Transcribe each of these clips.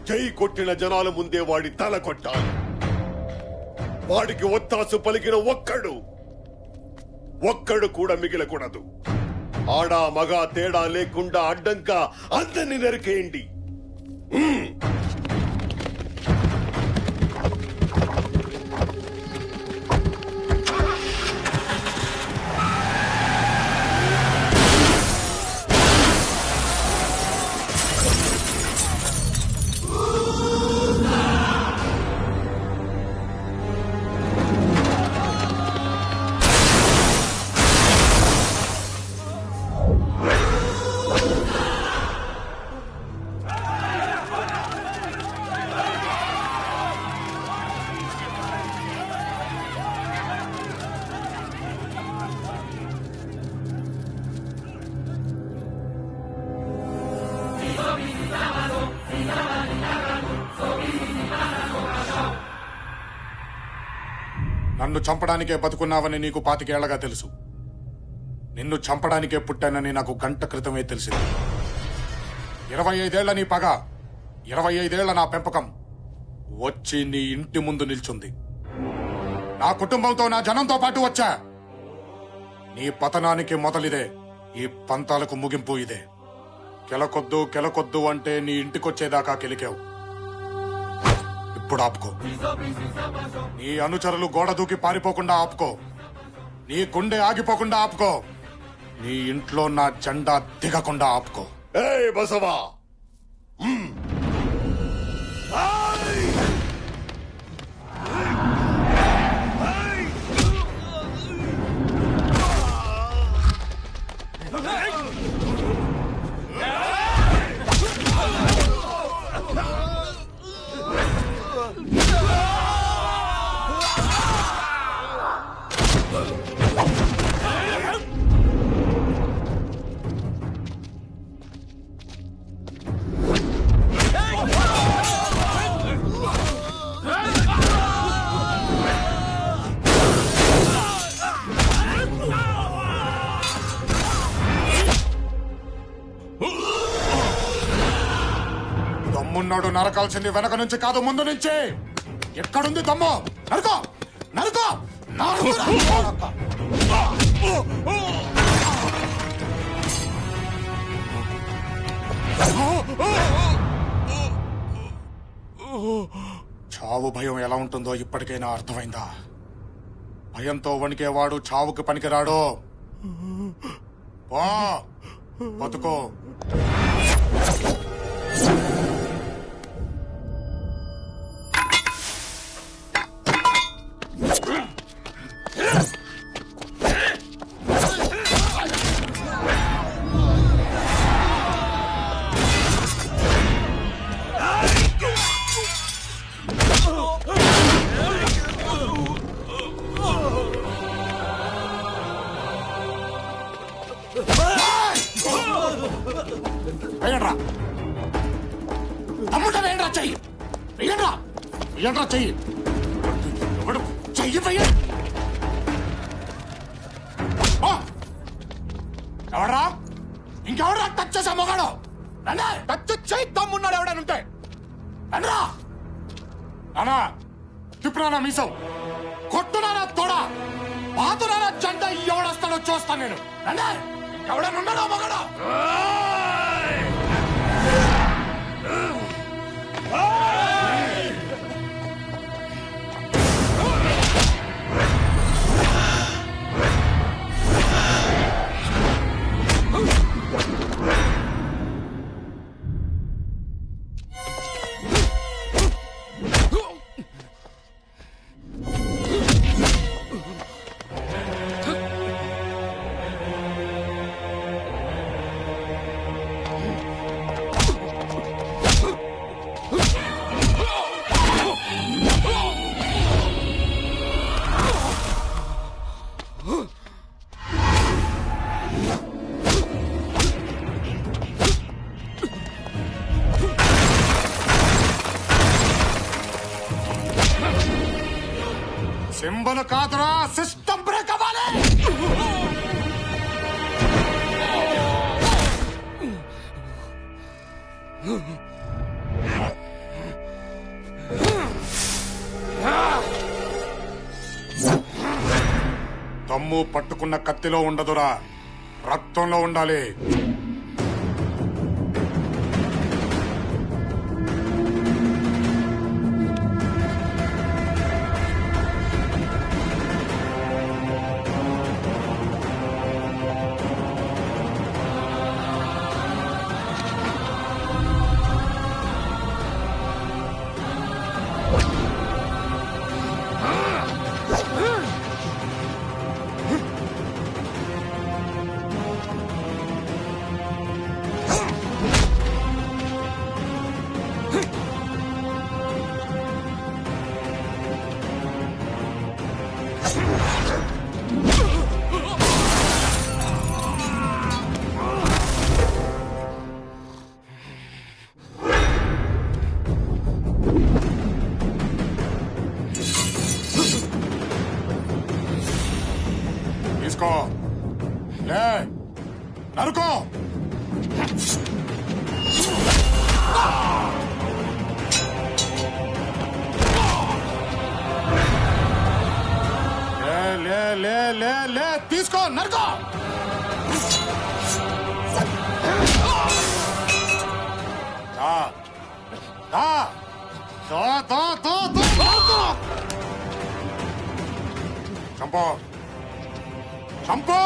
జై కొట్టిన జనాల ముందే వాడి తల కొట్టాలి. వాడికి ఒత్తాసు పలికిన ఒక్కడు కూడా మిగిలకూడదు. ఆడా మగా తేడా లేకుండా అడ్డంగా అందరినీ నరికేయండి. నన్ను చంపడానికే బతుకున్నావని నీకు 25 ఏళ్లగా తెలుసు. నిన్ను చంపడానికే పుట్టానని నాకు గంట క్రితమే తెలిసింది. 25 ఏళ్ల నీ పగ, 25 ఏళ్ల నా పెంపకం వచ్చి నీ ఇంటి ముందు నిల్చుంది. నా కుటుంబంతో, నా జనంతో పాటు వచ్చా. నీ పతనానికి మొదలిదే, ఈ పంతాలకు ముగింపు ఇదే. కెలకొద్దు అంటే నీ ఇంటికొచ్చేదాకా కెలికావు. ఇప్పుడు ఆపుకో. నీ అనుచరులు గోడ దూకి పారిపోకుండా ఆపుకో. నీ గుండె ఆగిపోకుండా ఆపుకో. నీ ఇంట్లో నా జెండా దిగకుండా ఆపుకో. ఏయ్ బసవా, దమ్మున్నాడు నరకాల్సింది వెనక నుంచి కాదు, ముందు నుంచి. ఎక్కడుంది దమ్ము? నరుకో నరుకో చావు భయం ఎలా ఉంటుందో ఇప్పటికైనా అర్థమైందా? భయంతో వణికేవాడు చావుకి పనికిరాడు. బతుకో. ఎవడ్రా? ఇంకెవడ్రా టచ్ చేసా మొగాడు? టచ్ చేయి దమ్మున్నాడు ఎవడనుంటే రండ్రా. నానా తిప్పునా మీసం, కొట్టునా తోడా, బాతునా జెండా ఎవడొస్తాడో చూస్తాను నేను. రండి, ఎవడనున్నాడో మొగాడు. సింబల్ కాదురా, సిస్టమ్ బ్రేక్ అవ్వాలి. దమ్ము పట్టుకున్న కత్తిలో ఉండదురా, రక్తంలో ఉండాలి. తీసుకో, లే, నరుకో. లే లే లే లే తీసుకో, నరుకో. చంపో, చంపో.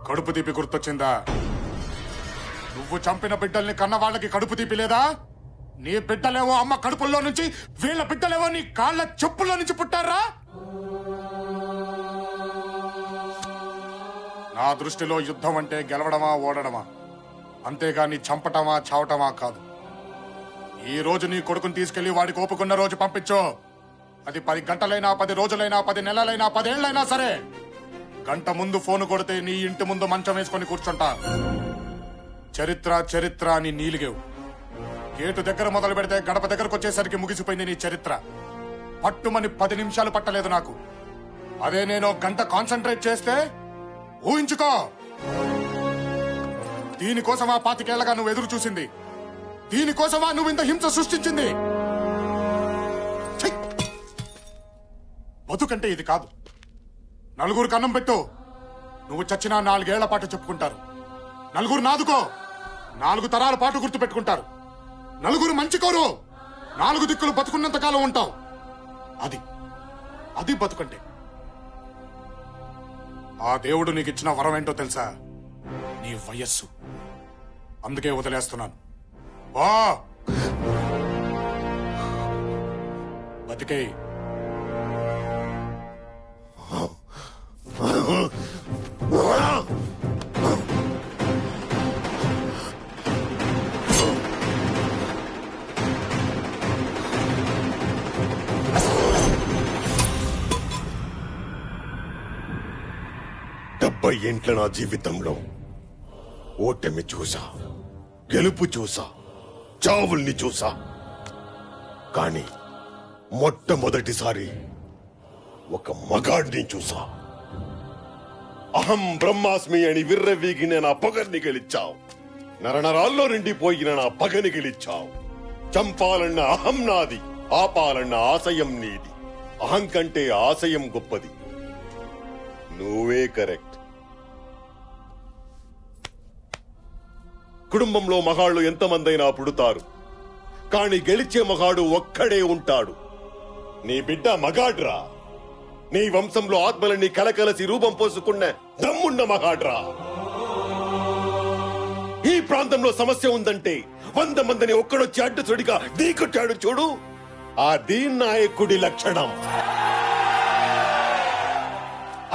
కడుపు తీపి గుర్తొచ్చిందా? నువ్వు చంపిన బిడ్డల్ని కన్న వాళ్ళకి కడుపు తీపి లేదా? నీ బిడ్డలేవో అమ్మ కడుపుల్లో నుంచి, వీళ్ళ బిడ్డలేవో నీ కాళ్ళ చెప్పుల్లో నుంచి పుట్టారా? నా దృష్టిలో యుద్ధం అంటే గెలవడమా ఓడడమా, అంతేగాని చంపటమా చావటమా కాదు. ఈ రోజు నీ కొడుకుని తీసుకెళ్లి వాడికి ఓపుకున్న రోజు పంపించు. అది 10 గంటలైనా, 10 రోజులైనా, 10 నెలలైనా, 10 ఏళ్లైనా సరే. గంట ముందు ఫోన్ కొడితే నీ ఇంటి ముందు మంచం వేసుకొని కూర్చుంటా. చరిత్ర చరిత్ర అని నీలిగేవు. గేటు దగ్గర మొదలు పెడితే గడప దగ్గరకు వచ్చేసరికి ముగిసిపోయింది నీ చరిత్ర. పట్టుమని 10 నిమిషాలు పట్టలేదు నాకు. అదే నేను గంట కాన్సన్ట్రేట్ చేస్తే ఊహించుకో. దీనికోసమా 25 ఏళ్లగా నువ్వు ఎదురు చూసింది? దీనికోసమా నువ్వు ఇంత హింస సృష్టించింది? బతుకంటే ఇది కాదు. నలుగురికి అన్నం పెట్టు, నువ్వు చచ్చినా 4 ఏళ్ల పాటు చెప్పుకుంటారు. నలుగురు నాదుకో, 4 తరాల పాటు గుర్తు పెట్టుకుంటారు. నలుగురు మంచి కోరు, 4 దిక్కులు బతుకున్నంత కాలం ఉంటావు. అది బతుకంటే. ఆ దేవుడు నీకు ఇచ్చిన వరం ఏంటో తెలుసా? నీ వయస్సు. అందుకే వదిలేస్తున్నాను. బతికే. ఏంట్ల నా జీవితంలో ఓటమి చూసా, గెలుపు చూసా, చావుల్ని చూసా. కానీ మొట్టమొదటిసారి ఒక మగాడిని చూసా. అహం బ్రహ్మాస్మి అని విర్రవీగిన నా పగని గెలిచావు. నరనరాల్లో నిండిపోయిన నా పగని గెలిచావు. చంపాలన్న అహం నాది, ఆపాలన్న ఆశయం నీది. అహం కంటే ఆశయం గొప్పది. నువ్వే కరెక్ట్. కుటుంబంలో మగాళ్ళు ఎంతమందైనా పుడతారు, కాని గెలిచే మగాడు ఒక్కడే ఉంటాడు. నీ బిడ్డ మగాడ్రా. నీ వంశంలో ఆత్మలని కలకలసి రూపం పోసుకున్న దమ్మున్న మగాడ్రా. ఈ ప్రాంతంలో సమస్య ఉందంటే 100 మందిని ఒక్కడొచ్చి అడ్డసుడిగా ఢీకొట్టాడు చూడు, అది నాయకుడి లక్షణం.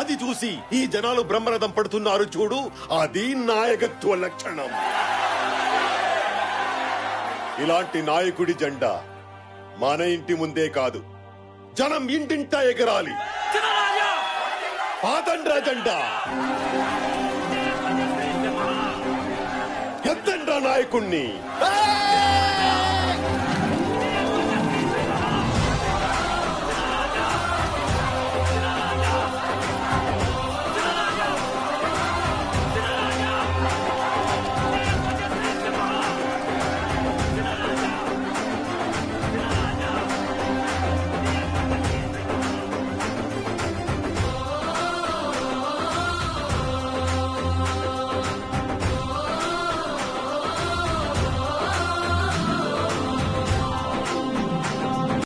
అది చూసి ఈ జనాలు బ్రహ్మరథం పడుతున్నారు చూడు, అది నాయకత్వ లక్షణం. ఇలాంటి నాయకుడి జెండా మన ఇంటి ముందే కాదు, జనం ఇంటింటా ఎగరాలి. పాతండ్రా జెండా, ఎత్తండ్రా నాయకుణ్ణి.